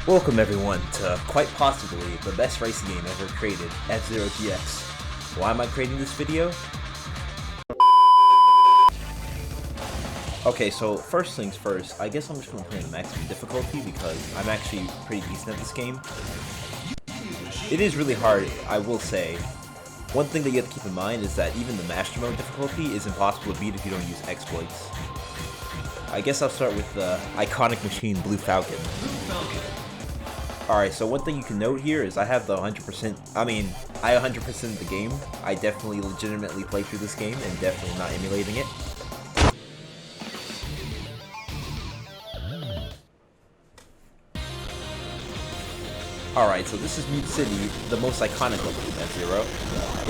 Welcome everyone to quite possibly the best racing game ever created, F-Zero GX. Why am I creating this video? Okay, so first things first, I guess I'm just going to play in maximum difficulty because I'm actually pretty decent at this game. It is really hard, I will say. One thing that you have to keep in mind is that even the Master Mode difficulty is impossible to beat if you don't use exploits. I guess I'll start with the iconic machine Blue Falcon. Alright, so one thing you can note here is I have the 100%, I 100% the game. I definitely legitimately played through this game and definitely not emulating it. Alright, so this is Mute City, the most iconic level of F-Zero.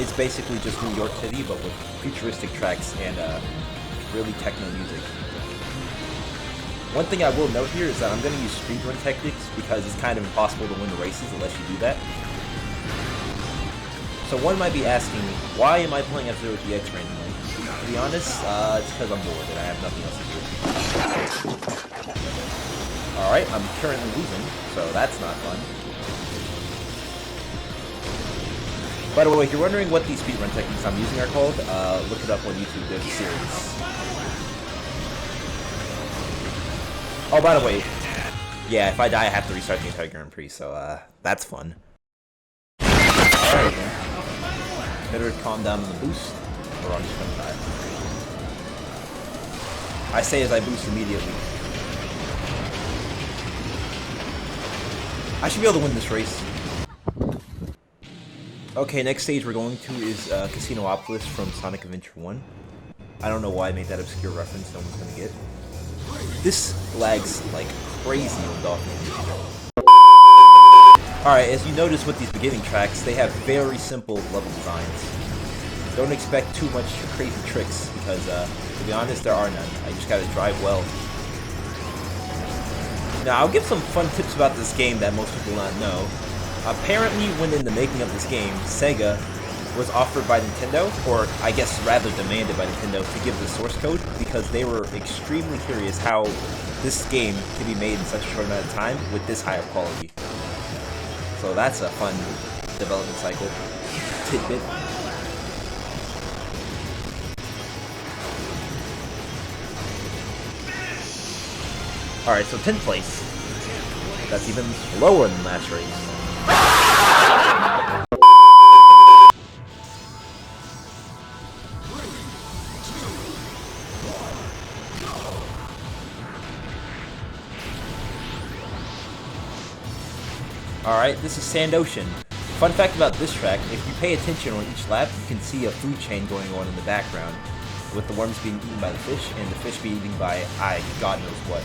It's basically just New York City, but with futuristic tracks and really techno music. One thing I will note here is that I'm going to use speedrun tactics because it's kind of impossible to win the races unless you do that. So one might be asking, why am I playing F-Zero GX randomly? To be honest, it's because I'm bored and I have nothing else to do. Alright, I'm currently losing, so that's not fun. By the way, if you're wondering what these speedrun techniques I'm using are called, look it up on YouTube, there's a series. Oh, by the way, yeah, if I die, I have to restart the entire Grand Prix, so, that's fun. Alright, then. Better calm down on the boost, or I'm just gonna die. I say as I boost immediately. I should be able to win this race. Okay, next stage we're going to is, Casinopolis from Sonic Adventure 1. I don't know why I made that obscure reference, no one's gonna get. This lags like crazy on Dolphin. Alright, as you notice with these beginning tracks, they have very simple level designs. Don't expect too much crazy tricks, because to be honest, there are none. I just gotta drive well. Now, I'll give some fun tips about this game that most people do not know. Apparently, when in the making of this game, Sega was offered by Nintendo, or I guess rather demanded by Nintendo, to give the source code because they were extremely curious how this game could be made in such a short amount of time with this high of quality. So that's a fun development cycle tidbit. Alright, so 10th place. That's even lower than last race. Alright, this is Sand Ocean. Fun fact about this track, if you pay attention on each lap, you can see a food chain going on in the background, with the worms being eaten by the fish, and the fish being eaten by, God knows what.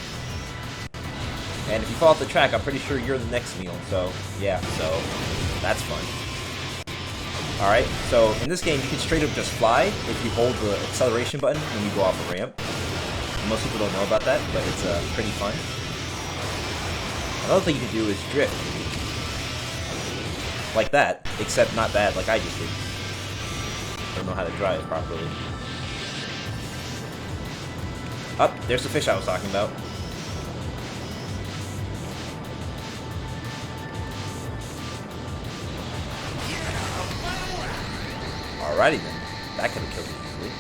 And if you fall off the track, I'm pretty sure you're the next meal, so, yeah, so, that's fun. Alright, so, in this game, you can straight up just fly if you hold the acceleration button when you go off a ramp. Most people don't know about that, but it's, pretty fun. Another thing you can do is drift. Like that, except not bad like I just did. I don't know how to drive properly. Up, there's the fish I was talking about. Alrighty then, that could have killed me easily.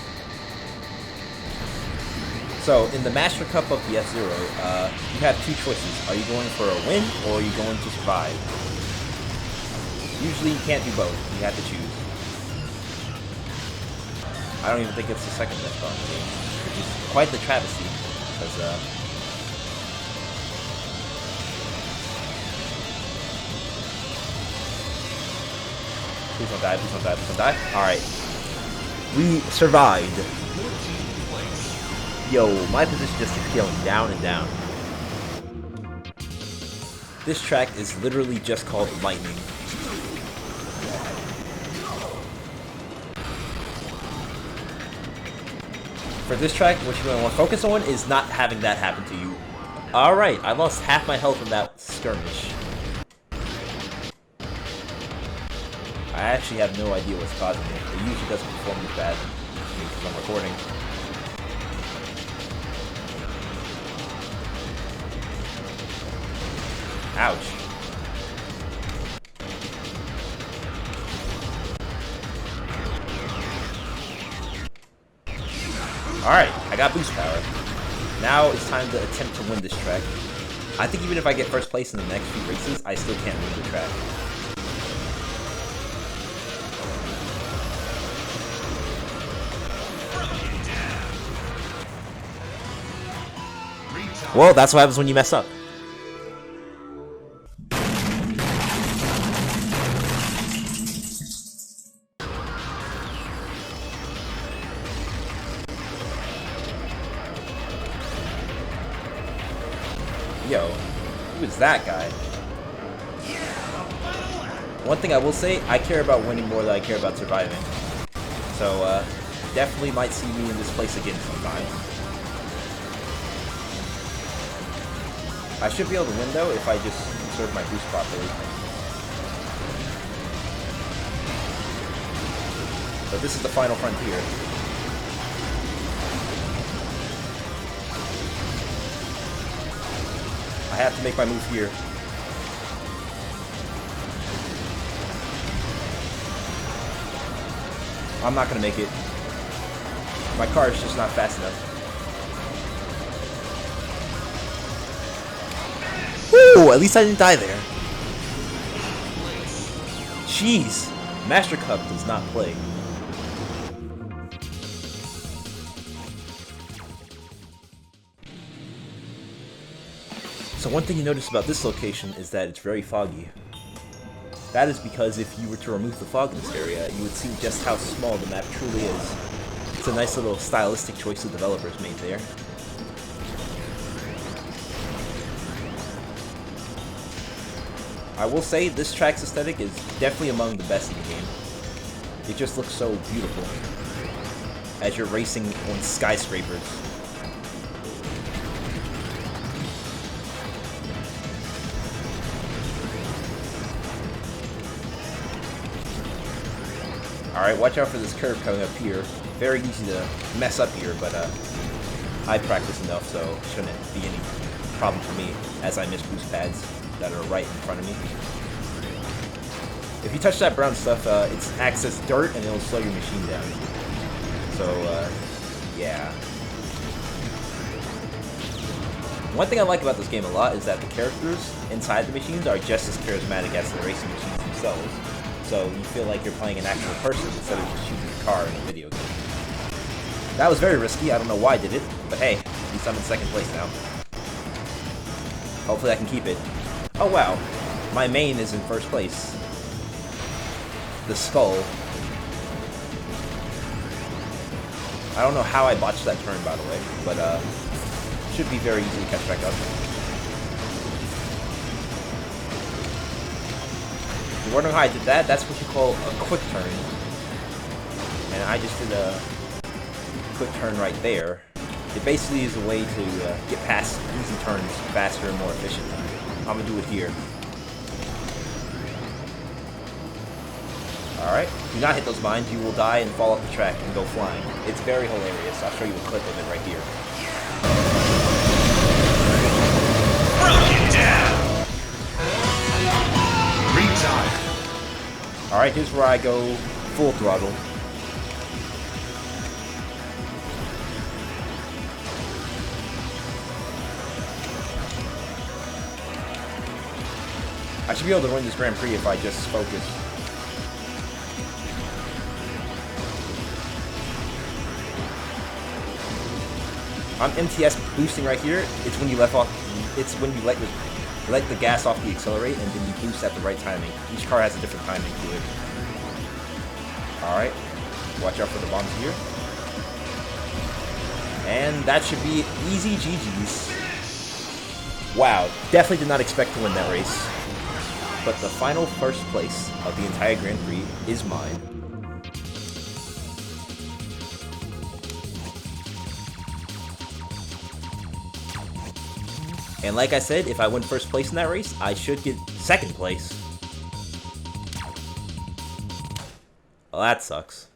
So, in the Master Cup of the F-Zero, you have two choices. Are you going for a win, or are you going to survive? Usually you can't do both, you have to choose. I don't even think it's the second best part in the game, which is quite the travesty, because, please don't die, please don't die, please don't die. Alright. We survived. Yo, my position just keeps going down and down. This track is literally just called Lightning. For this track, what you want to focus on is not having that happen to you. Alright, I lost half my health from that skirmish. I actually have no idea what's causing it. It usually doesn't perform as bad because I'm recording. Ouch. Alright, I got boost power. Now it's time to attempt to win this track. I think even if I get first place in the next few races, I still can't win the track. Well, that's what happens when you mess up. Yo, who is that guy? One thing I will say, I care about winning more than I care about surviving. So, definitely might see me in this place again sometime. I should be able to win though if I just conserve my boost properly. But this is the final frontier. I have to make my move here. I'm not gonna make it. My car is just not fast enough. Woo! At least I didn't die there. Jeez. Master Cup does not play. So one thing you notice about this location is that it's very foggy. That is because if you were to remove the fog in this area, you would see just how small the map truly is. It's a nice little stylistic choice the developers made there. I will say this track's aesthetic is definitely among the best in the game. It just looks so beautiful as you're racing on skyscrapers. Alright, watch out for this curve coming up here. Very easy to mess up here, but I practice enough, so it shouldn't be any problem for me as I miss boost pads that are right in front of me. If you touch that brown stuff, it acts as dirt and it'll slow your machine down. So, yeah. One thing I like about this game a lot is that the characters inside the machines are just as charismatic as the racing machines themselves. So you feel like you're playing an actual person instead of just shooting a car in a video game. That was very risky, I don't know why I did it, but hey, at least I'm in second place now. Hopefully I can keep it. Oh wow, my main is in first place. The skull. I don't know how I botched that turn, by the way, but should be very easy to catch back up. If you're wondering how I did that, that's what you call a quick turn. And I just did a quick turn right there. It basically is a way to get past easy turns faster and more efficiently. I'm gonna do it here. Alright, do not hit those mines, you will die and fall off the track and go flying. It's very hilarious. I'll show you a clip of it right here. Broken down! Retire! Alright, here's where I go full throttle. I should be able to win this Grand Prix if I just focus. I'm MTS boosting right here. It's when you let the gas off the accelerate and then you boost at the right timing. Each car has a different timing to it. Alright. Watch out for the bombs here. And that should be easy GG's. Wow, definitely did not expect to win that race. But the final first place of the entire Grand Prix is mine. And like I said, if I win first place in that race, I should get second place. Well, that sucks.